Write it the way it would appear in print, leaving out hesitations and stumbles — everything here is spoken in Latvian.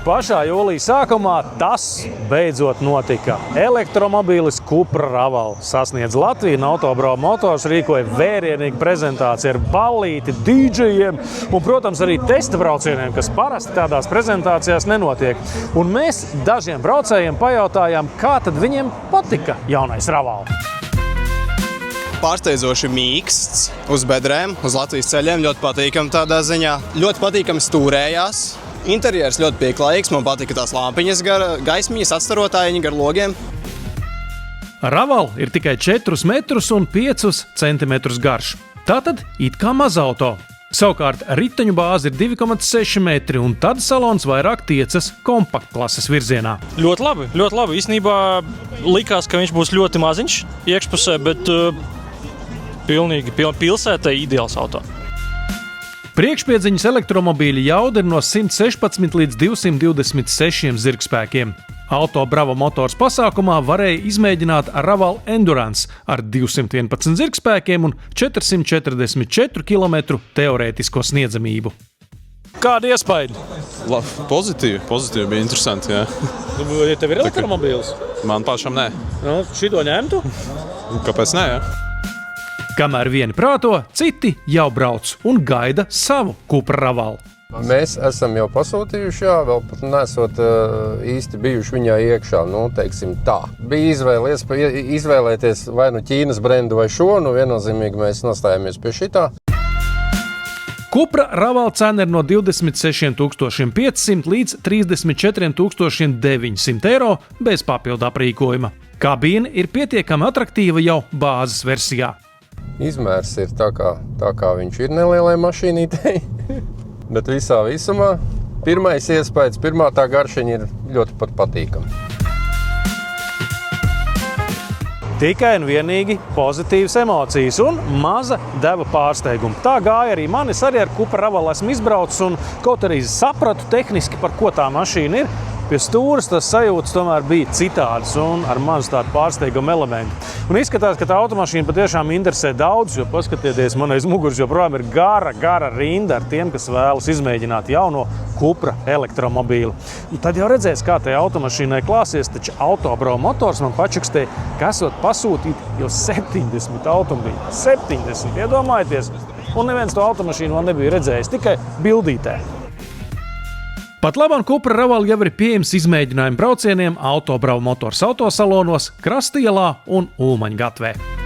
Pašā jūlija sākumā tas beidzot notika. Elektromobīlis Cupra Raval sasniedz Latviju un Autobrau Motors rīkoja vērienīgu prezentāciju ar ballīti, dīdžejiem un, protams, arī testa braucieniem, kas parasti tādās prezentācijās nenotiek. Un mēs dažiem braucējiem pajautājām, kā tad viņiem patika jaunais Raval. Pārsteidzoši mīksts uz bedrēm, uz Latvijas ceļiem, ļoti patīkami tādā ziņā. Ļoti patīkami stūrējās. Interjers ļoti pieklājīgs, man patika tās lampiņas gar gaismiņas, atstarotājiņi gar logiem. Raval ir tikai 4 metrus un 5 centimetrus garš. Tātad it kā mazauto. Savukārt riteņu bāze ir 2,6 metri un tad salons vairāk tiecas kompaktklases virzienā. Ļoti labi. Īstenībā likās, ka viņš būs ļoti maziņš iekšpusē, bet pilnīgi pilsētai ideāls auto. Priekšpiedziņas elektromobīļa jauda ir no 116 līdz 226 zirgspēkiem. Autobrau Motors pasākumā varēja izmēģināt Raval Endurance ar 211 zirgspēkiem un 444 km teorētisko sniedzamību. Kādi iespaidi? Pozitīvi bija interesanti, jā. Ja tev ir elektromobīls? Man pašam nē. Šito ņemtu? Kāpēc nē, jā? Kamēr vieni prāto, citi jau brauc un gaida savu Cupra Raval. Mēs esam jau pasūtījuši, vēl pat nesot īsti bijuši viņā iekšā, teiksim tā. Bija izvēlēties vai nu Ķīnas brendu vai šo, viennozīmīgi mēs nostājāmies pie šitā. Cupra Raval cena ir no 26 500 līdz 34 900 eiro bez papildu aprīkojuma. Kabīne ir pietiekami atraktīva jau bāzes versijā. Izmērs ir tā kā viņš ir nelielai mašīnītei, bet visā visumā pirmais iespējas, pirmā tā garšiņa ir ļoti pat patīkama. Tikai un vienīgi pozitīvas emocijas un maza deva pārsteiguma. Tā gāja arī manis, arī ar Cupra Raval esmu izbraucis un kaut arī sapratu tehniski, par ko tā mašīna ir. Pie stūras tas sajūtas tomēr bija citādas un ar mazu tādu pārsteigumu elementu. Un izskatās, ka tā automašīna patiešām interesē daudz, jo paskatieties, man aiz muguras joprojām ir gara rinda ar tiem, kas vēlas izmēģināt jauno Cupra elektromobīlu. Un tad jau redzēs, kā tajā automašīnai klāsies, taču Autobrau Motors man pačukstēja, ka esot pasūtīt jau 70 automobīļu. 70, iedomājieties! Un neviens to automašīnu vēl nebija redzējis, tikai bildītē. Pat labāk Cupra Raval jau ir pieejams izmēģinājumu braucieniem Autobrau Motors autosalonos, Krastielā un Ulmaņgatvē.